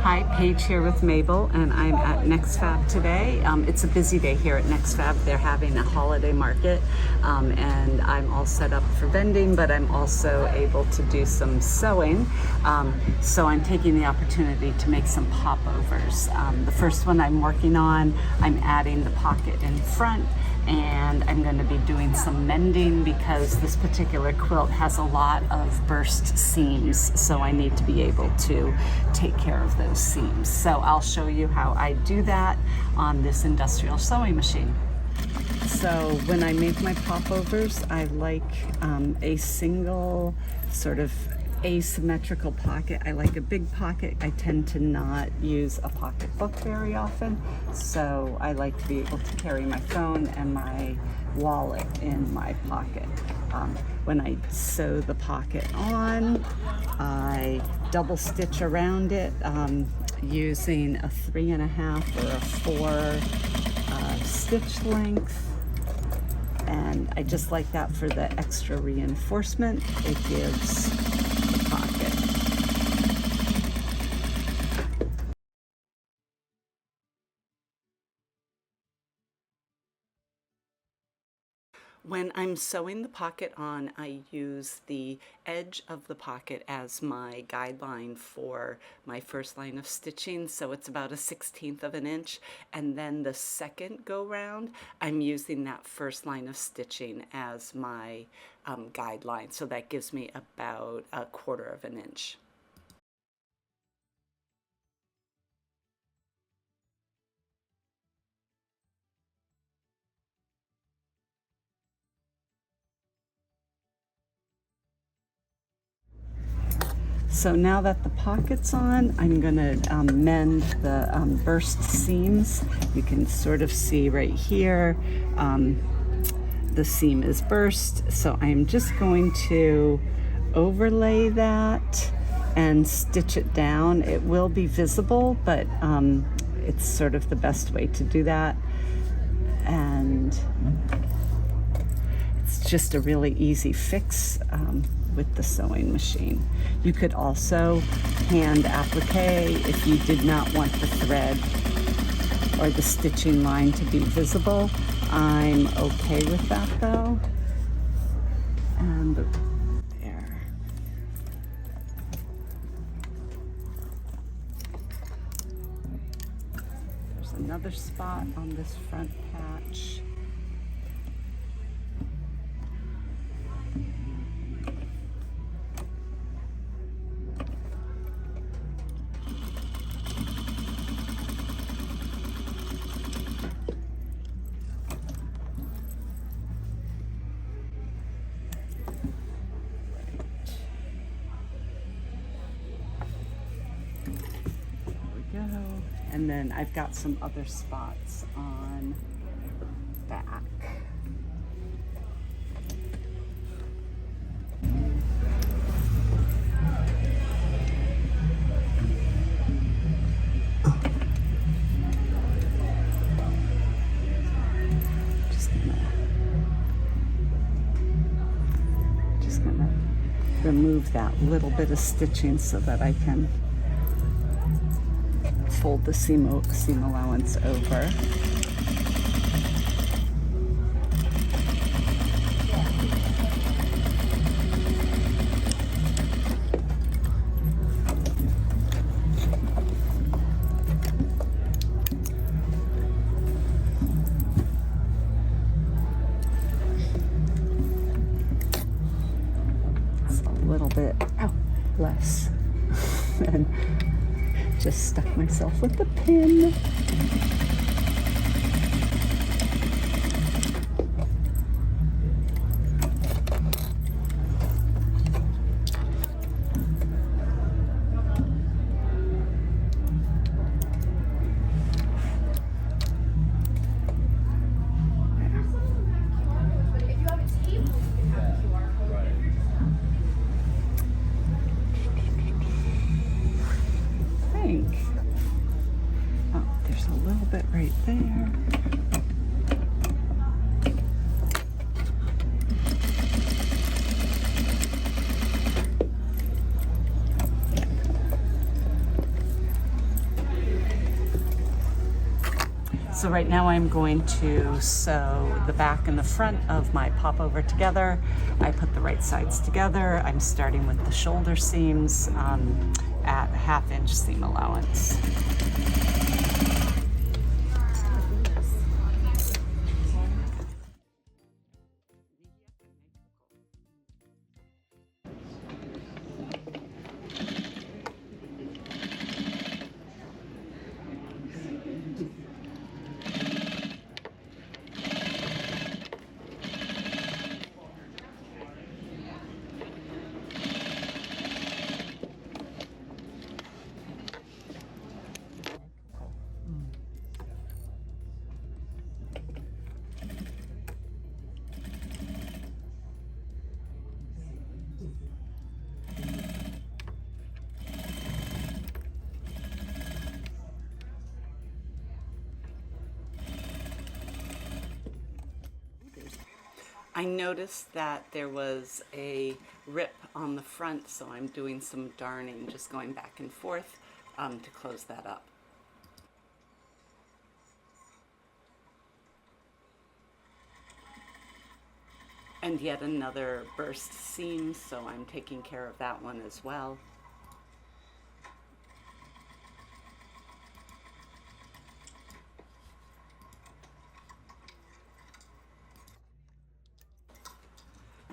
Hi, Paige here with m.a.b.e.l, and I'm at NextFab today. It's a busy day here at NextFab. They're having a holiday market, and I'm all set up for vending, but I'm also able to do some sewing. So I'm taking the opportunity to make some popovers. The first one I'm working on, I'm adding the pocket in front, and I'm going to be doing some mending because this particular quilt has a lot of burst seams, so I need to be able to take care of those seams. So I'll show you how I do that on this industrial sewing machine. So when I make my popovers, I like a single sort of asymmetrical pocket. I like a big pocket. I tend to not use a pocketbook very often, so I like to be able to carry my phone and my wallet in my pocket. When I sew the pocket on, I double stitch around it using a 3.5 or a 4 stitch length. And I just like that for the extra reinforcement it gives the pocket. When I'm sewing the pocket on, I use the edge of the pocket as my guideline for my first line of stitching, so it's about a 1/16 of an inch, and then the second go round, I'm using that first line of stitching as my guideline, so that gives me about 1/4 of an inch. So now that the pocket's on, I'm gonna mend the burst seams. You can sort of see right here, the seam is burst. So I'm just going to overlay that and stitch it down. It will be visible, but it's sort of the best way to do that. And it's just a really easy fix with the sewing machine. You could also hand applique if you did not want the thread or the stitching line to be visible. I'm okay with that though. And there. There's another spot on this front patch. And then I've got some other spots on back. Just gonna remove that little bit of stitching so that I can fold the seam allowance over. It's a little bit less. And just stuck myself with the pin. Oh, there's a little bit right there. So right now I'm going to sew the back and the front of my popover together. I put the right sides together. I'm starting with the shoulder seams at 1/2 inch seam allowance. I noticed that there was a rip on the front, so I'm doing some darning, just going back and forth to close that up. And yet another burst seam, so I'm taking care of that one as well.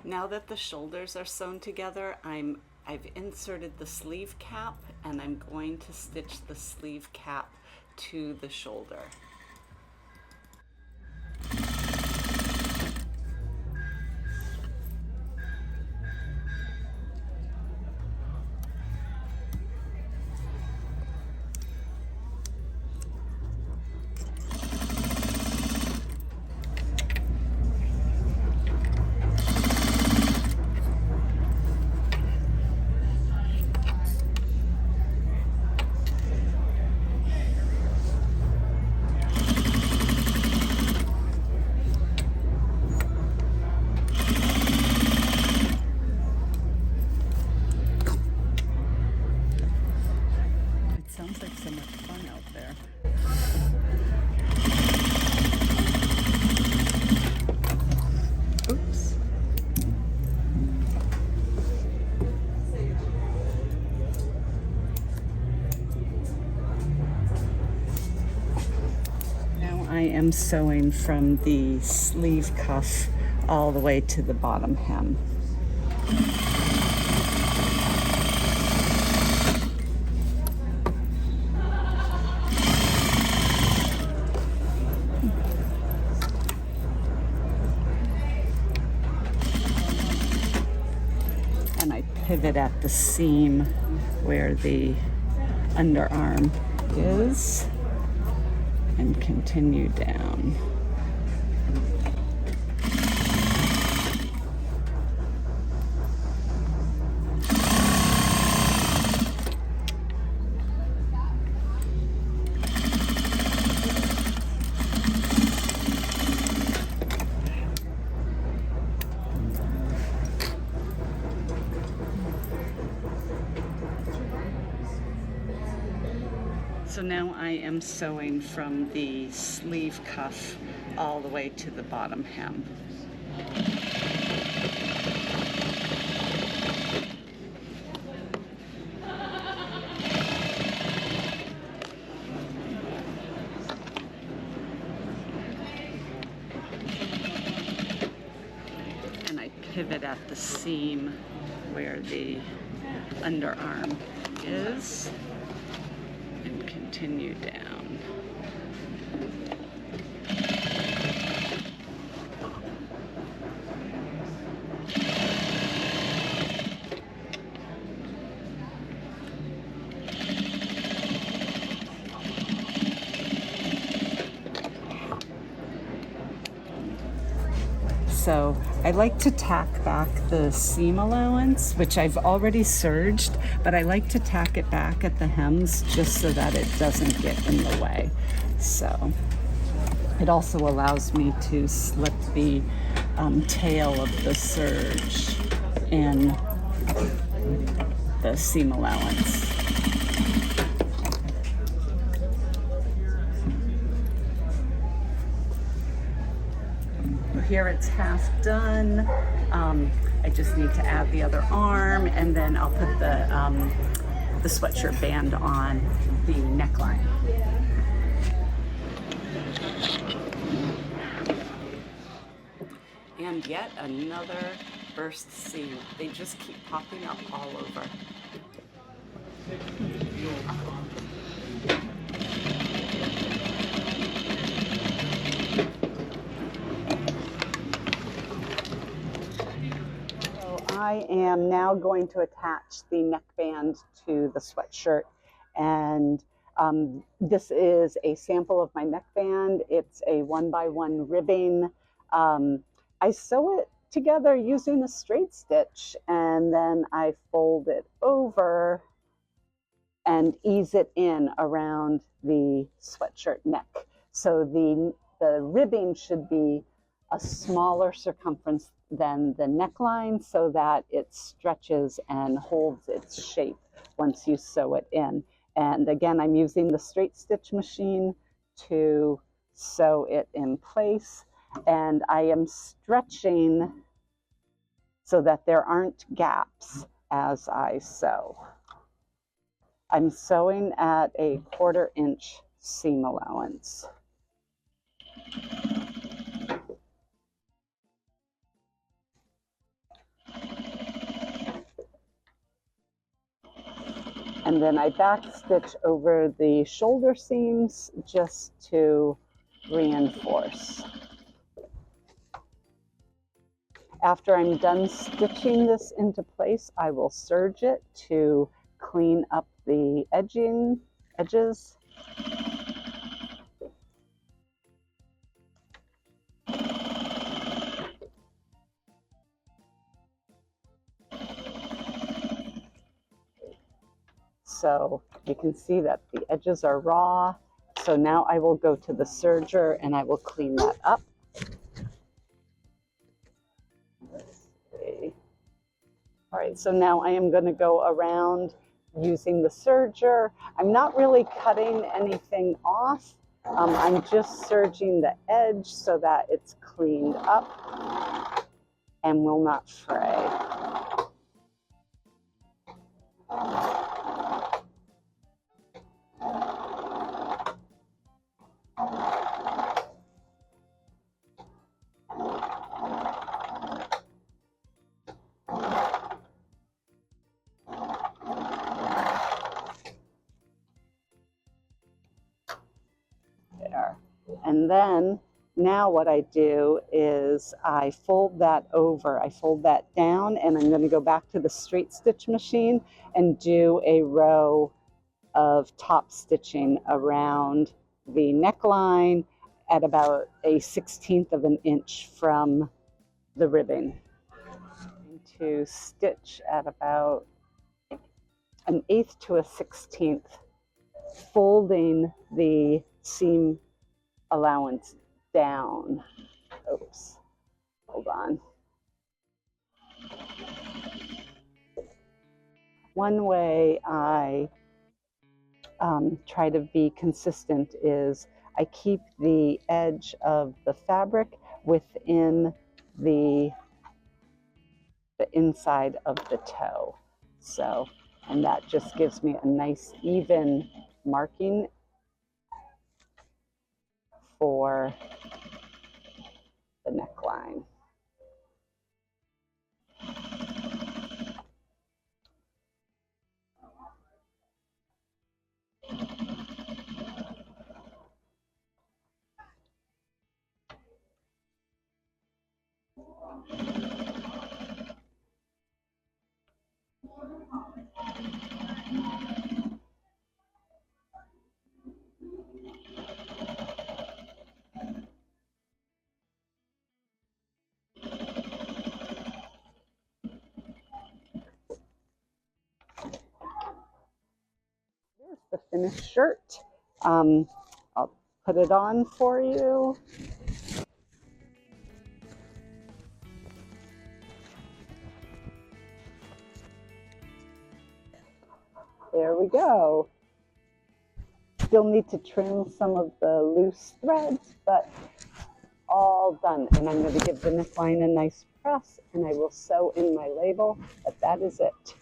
Now that the shoulders are sewn together, I've inserted the sleeve cap, and I'm going to stitch the sleeve cap to the shoulder. Sounds like so much fun out there. Oops. Now I am sewing from the sleeve cuff all the way to the bottom hem. Pivot at the seam where the underarm is and continue down. So now I am sewing from the sleeve cuff all the way to the bottom hem. And I pivot at the seam where the underarm is. And continue down. So I like to tack back the seam allowance, which I've already serged, but I like to tack it back at the hems just so that it doesn't get in the way. So it also allows me to slip the tail of the serge in the seam allowance. here it's half done. I just need to add the other arm, and then I'll put the sweatshirt band on the neckline. And yet another burst seam. They just keep popping up all over. I am now going to attach the neckband to the sweatshirt, and this is a sample of my neckband. It's a 1x1 ribbing. I sew it together using a straight stitch, and then I fold it over and ease it in around the sweatshirt neck. So the ribbing should be a smaller circumference than the neckline so that it stretches and holds its shape once you sew it in. And again, I'm using the straight stitch machine to sew it in place, and I am stretching so that there aren't gaps as I sew. I'm sewing at a 1/4 inch seam allowance. And then I back stitch over the shoulder seams just to reinforce. After I'm done stitching this into place, I will serge it to clean up the edges. So you can see that the edges are raw. So now I will go to the serger and I will clean that up. Let's see. All right, so now I am going to go around using the serger. I'm not really cutting anything off. I'm just serging the edge so that it's cleaned up and will not fray. And then now what I do is I fold that over, I fold that down, and I'm going to go back to the straight stitch machine and do a row of top stitching around the neckline at about a 1/16 of an inch from the ribbing. To stitch at about 1/8 to a 1/16, folding the seam allowance down. Oops, hold on. One way I try to be consistent is I keep the edge of the fabric within the inside of the toe. So, and that just gives me a nice even marking for the neckline. The finished shirt. I'll put it on for you. There we go. Still need to trim some of the loose threads, but all done. And I'm going to give the neckline a nice press, and I will sew in my label, but that is it.